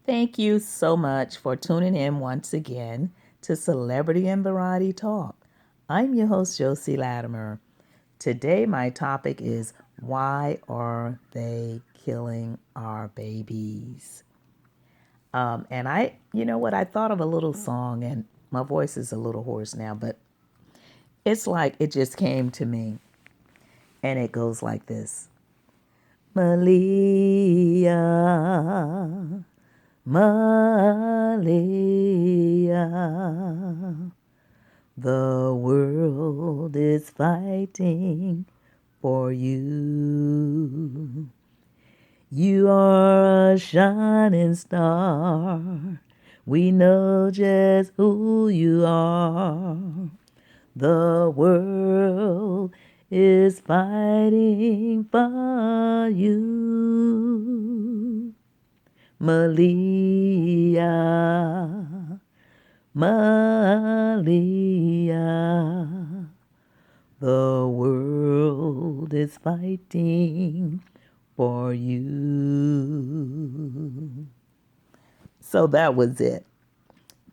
Thank you so much for tuning in once again to Celebrity and Variety Talk. I'm your host, Josie Latimer. Today, my topic is why are they killing our babies? And you know what? I thought of a little song, and my voice is a little hoarse now, but it's like it just came to me, and it goes like this: Maleah, Maleah, the world is fighting for you. You are a shining star. We know just who you are. The world is fighting for you. Maleah, Maleah, the world is fighting for you. So that was it.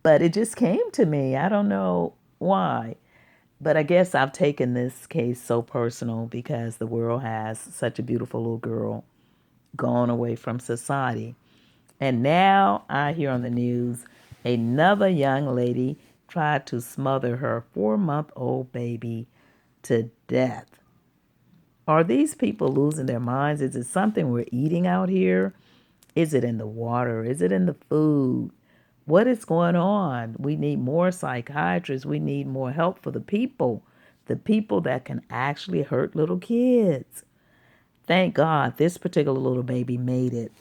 But it just came to me. I don't know why. But I guess I've taken this case so personal because the world has such a beautiful little girl gone away from society. And now I hear on the news another young lady tried to smother her 4-month-old baby to death. Are these people losing their minds? Is it something we're eating out here? Is it in the water? Is it in the food? What is going on? We need more psychiatrists. We need more help for the people that can actually hurt little kids. Thank God this particular little baby made it.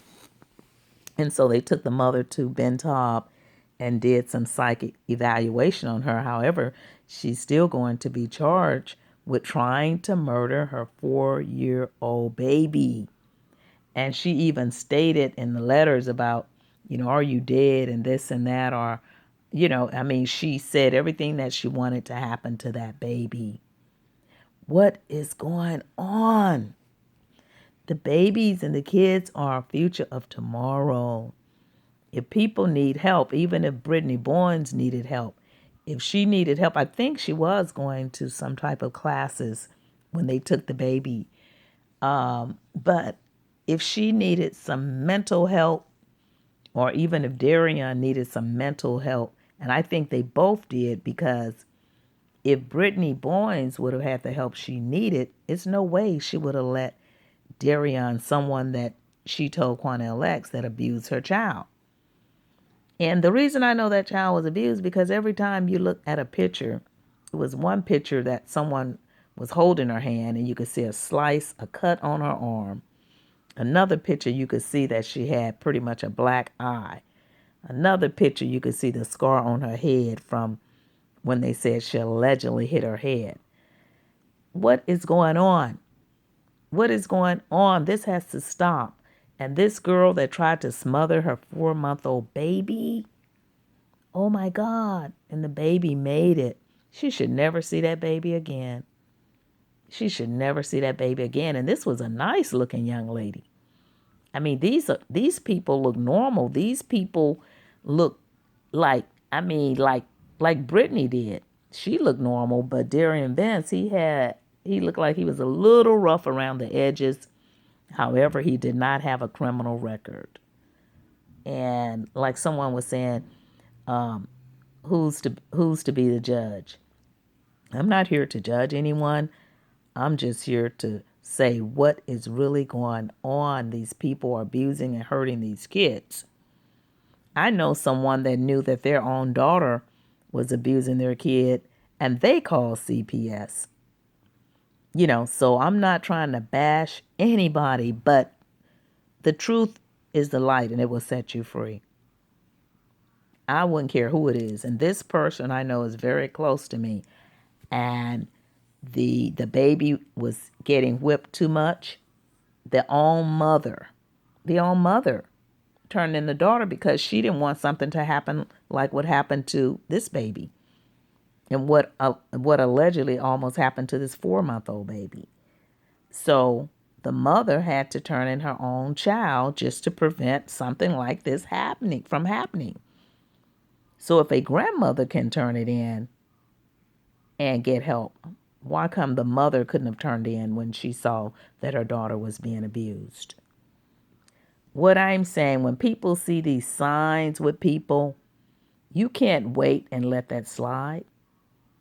And so they took the mother to Ben Taub and did some psychic evaluation on her. However, she's still going to be charged with trying to murder her 4-year-old baby. And she even stated in the letters about, are you dead and this and that, or, she said everything that she wanted to happen to that baby. What is going on? The babies and the kids are our future of tomorrow. If people need help, even if Brittany Boynes needed help, if she needed help, I think she was going to some type of classes when they took the baby. But if she needed some mental help, or even if Darian needed some mental help, and I think they both did, because if Brittany Boynes would have had the help she needed, it's no way she would have let Darian, someone that she told Quanell X that abused her child. And the reason I know that child was abused because every time you look at a picture, it was one picture that someone was holding her hand and you could see a slice, a cut on her arm. Another picture you could see that she had pretty much a black eye. Another picture you could see the scar on her head from when they said she allegedly hit her head. What is going on? What is going on? This has to stop. And this girl that tried to smother her 4-month-old baby, oh my God. And the baby made it. She should never see that baby again. She should never see that baby again. And this was a nice looking young lady. I mean, these people look normal. These people look like, like Brittany did. She looked normal, but Darian Vance, he looked like he was a little rough around the edges. However, he did not have a criminal record. And like someone was saying, who's to be the judge? I'm not here to judge anyone. I'm just here to say what is really going on. These people are abusing and hurting these kids. I know someone that knew that their own daughter was abusing their kid and they called CPS. So I'm not trying to bash anybody, but the truth is the light and it will set you free. I wouldn't care who it is. And this person I know is very close to me. And the baby was getting whipped too much. The own mother turned in the daughter because she didn't want something to happen like what happened to this baby and what allegedly almost happened to this 4-month-old baby. So the mother had to turn in her own child just to prevent something like this from happening. So if a grandmother can turn it in and get help, why come the mother couldn't have turned in when she saw that her daughter was being abused? What I'm saying, when people see these signs with people, you can't wait and let that slide.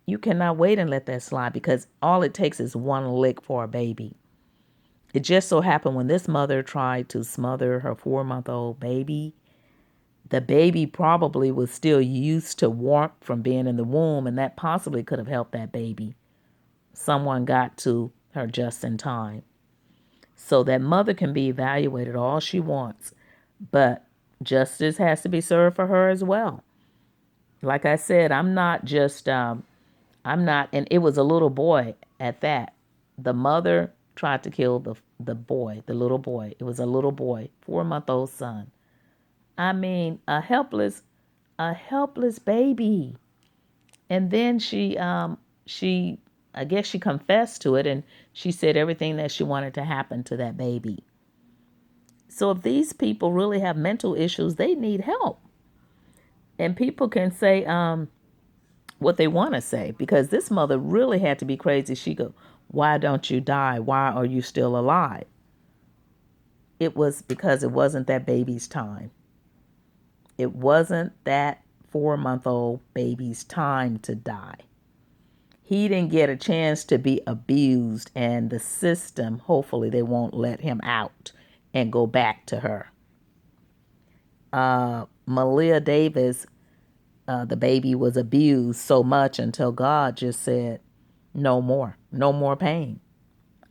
You cannot wait and let that slide, because all it takes is one lick for a baby. It just so happened when this mother tried to smother her 4-month-old baby, the baby probably was still used to warmth from being in the womb, and that possibly could have helped that baby. Someone got to her just in time. So that mother can be evaluated all she wants, but justice has to be served for her as well. Like I said, I'm not, and it was a little boy at that. The mother tried to kill the boy, the little boy. It was a little boy, 4-month-old son. I mean, a helpless baby. And then I guess she confessed to it, and she said everything that she wanted to happen to that baby. So if these people really have mental issues, they need help. And people can say what they want to say, because this mother really had to be crazy. She go, "Why don't you die? Why are you still alive?" It was because it wasn't that baby's time. It wasn't that 4-month-old baby's time to die. He didn't get a chance to be abused, and the system, hopefully they won't let him out and go back to her. Maleah Davis, the baby was abused so much until God just said, no more pain.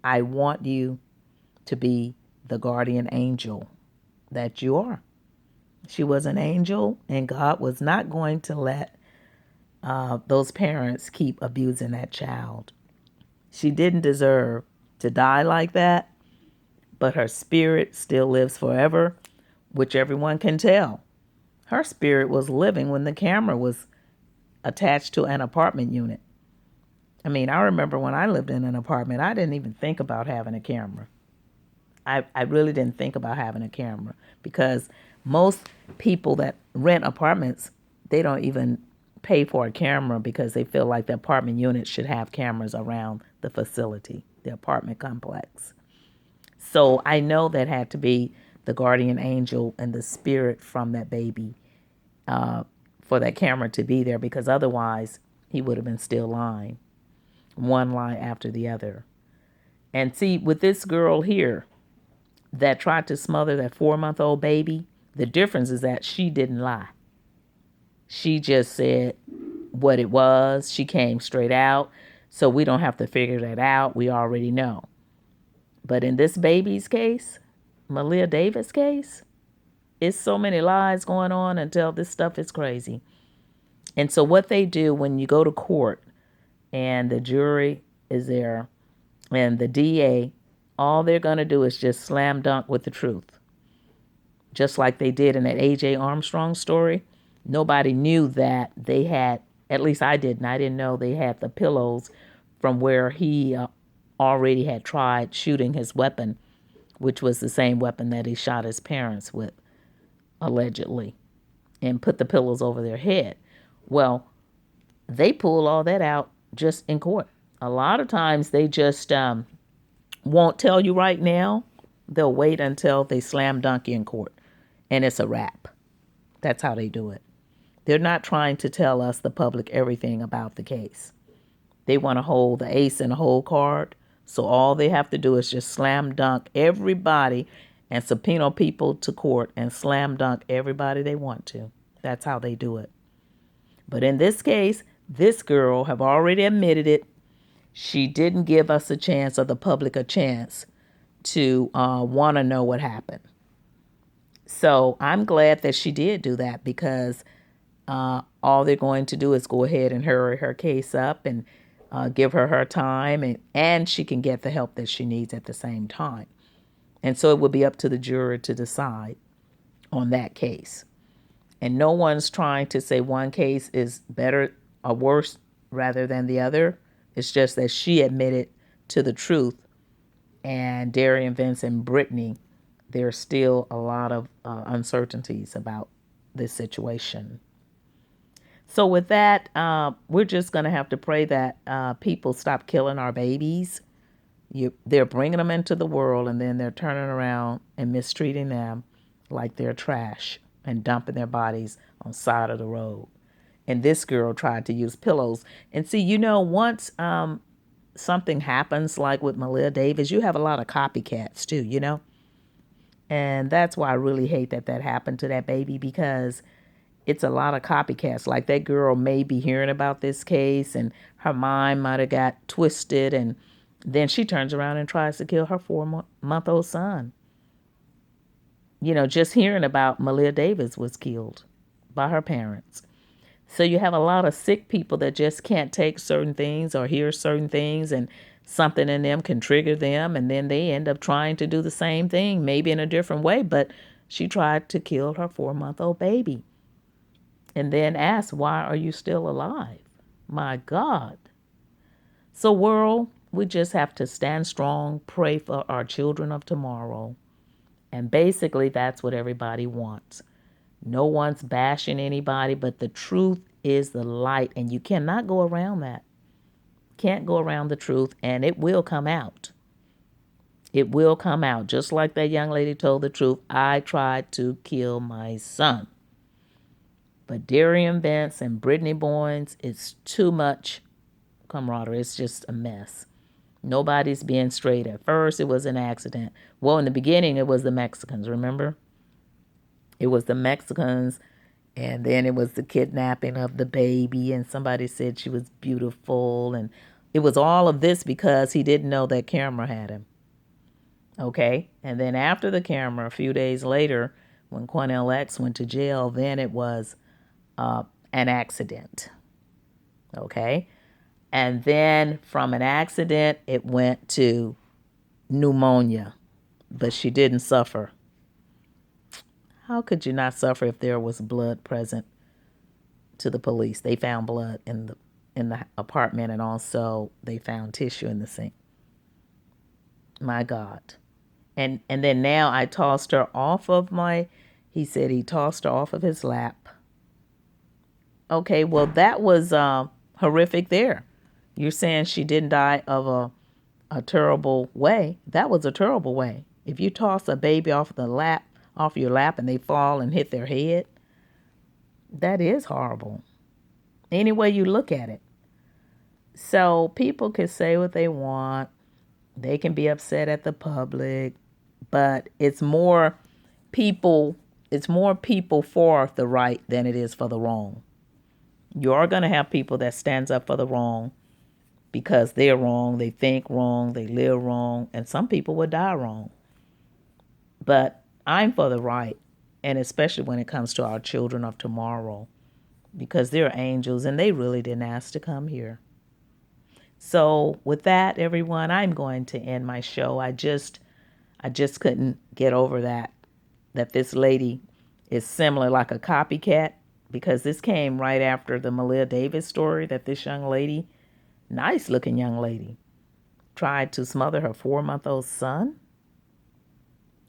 I want you to be the guardian angel that you are. She was an angel, and God was not going to let those parents keep abusing that child. She didn't deserve to die like that, but her spirit still lives forever, which everyone can tell. Her spirit was living when the camera was attached to an apartment unit. I mean, I remember when I lived in an apartment, I didn't even think about having a camera. I really didn't think about having a camera, because most people that rent apartments, they don't even pay for a camera because they feel like the apartment unit should have cameras around the facility, the apartment complex. So I know that had to be the guardian angel and the spirit from that baby for that camera to be there, because otherwise he would have been still lying, one lie after the other. And see, with this girl here that tried to smother that 4-month-old baby, the difference is that she didn't lie. She just said what it was. She came straight out. So we don't have to figure that out. We already know. But in this baby's case, Maleah Davis' case, it's so many lies going on until this stuff is crazy. And so what they do when you go to court and the jury is there and the DA, all they're going to do is just slam dunk with the truth. Just like they did in that AJ Armstrong story. Nobody knew that they had, at least I didn't know they had the pillows from where he already had tried shooting his weapon, which was the same weapon that he shot his parents with, allegedly, and put the pillows over their head. Well, they pull all that out just in court. A lot of times they just won't tell you right now. They'll wait until they slam dunk you in court, and it's a wrap. That's how they do it. They're not trying to tell us, the public, everything about the case. They want to hold the ace in the hole card. So all they have to do is just slam dunk everybody and subpoena people to court and slam dunk everybody they want to. That's how they do it. But in this case, this girl have already admitted it. She didn't give us a chance, or the public a chance, to want to know what happened. So I'm glad that she did do that, because all they're going to do is go ahead and hurry her case up and give her time, and she can get the help that she needs at the same time. And so it will be up to the jury to decide on that case. And no one's trying to say one case is better or worse rather than the other. It's just that she admitted to the truth And Darian, Vince, and Brittany, there's still a lot of uncertainties about this situation. So with that, we're just going to have to pray that people stop killing our babies. They're bringing them into the world, and then they're turning around and mistreating them like they're trash and dumping their bodies on the side of the road. And this girl tried to use pillows. And see, once something happens like with Maleah Davis, you have a lot of copycats too. And that's why I really hate that happened to that baby, because it's a lot of copycats. Like, that girl may be hearing about this case and her mind might have got twisted, and then she turns around and tries to kill her 4-month-old son. Just hearing about Maleah Davis was killed by her parents. So you have a lot of sick people that just can't take certain things or hear certain things, and something in them can trigger them, and then they end up trying to do the same thing, maybe in a different way. But she tried to kill her 4-month-old baby and then asked, "Why are you still alive?" My God. So, world, we just have to stand strong, pray for our children of tomorrow. And basically, that's what everybody wants. No one's bashing anybody, but the truth is the light, and you cannot go around that. Can't go around the truth, and it will come out. It will come out. Just like that young lady told the truth. I tried to kill my son. But Darian Vance and Brittany Boynes, it's too much camaraderie. It's just a mess. Nobody's being straight. At first, it was an accident. Well, in the beginning, it was the Mexicans, remember? It was the Mexicans, and then it was the kidnapping of the baby, and somebody said she was beautiful, and it was all of this because he didn't know that camera had him. Okay? And then after the camera, a few days later, when Cornell X went to jail, then it was an accident. Okay? And then from an accident, it went to pneumonia, but she didn't suffer. How could you not suffer if there was blood present to the police? They found blood in the apartment, and also they found tissue in the sink. My God. And then now I tossed her off of he said he tossed her off of his lap. Okay, well, that was horrific there. You're saying she didn't die of a terrible way. That was a terrible way. If you toss a baby off your lap, and they fall and hit their head, that is horrible. Any way you look at it. So people can say what they want. They can be upset at the public, but it's more people for the right than it is for the wrong. You are going to have people that stands up for the wrong because they're wrong, they think wrong, they live wrong, and some people will die wrong. But I'm for the right, and especially when it comes to our children of tomorrow, because they're angels and they really didn't ask to come here. So with that, everyone, I'm going to end my show. I just couldn't get over that this lady is similar, like a copycat, because this came right after the Maleah Davis story, that this young lady, nice looking young lady, tried to smother her 4-month-old son.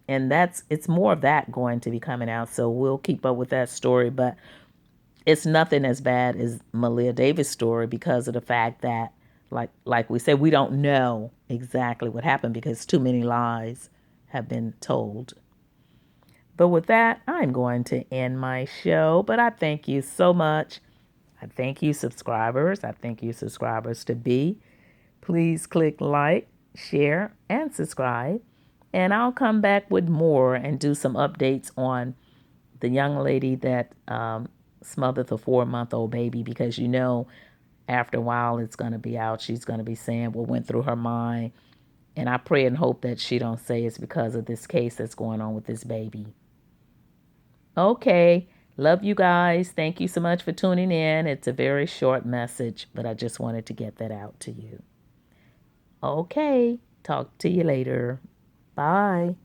And it's more of that going to be coming out. So we'll keep up with that story. But it's nothing as bad as Maleah Davis' story, because of the fact that, like we said, we don't know exactly what happened because too many lies have been told. But with that, I'm going to end my show. But I thank you so much. I thank you, subscribers. I thank you, subscribers to be. Please click like, share, and subscribe. And I'll come back with more and do some updates on the young lady that smothered the 4-month-old baby, because after a while it's going to be out. She's going to be saying what went through her mind. And I pray and hope that she don't say it's because of this case that's going on with this baby. Okay. Love you guys. Thank you so much for tuning in. It's a very short message, but I just wanted to get that out to you. Okay. Talk to you later. Bye.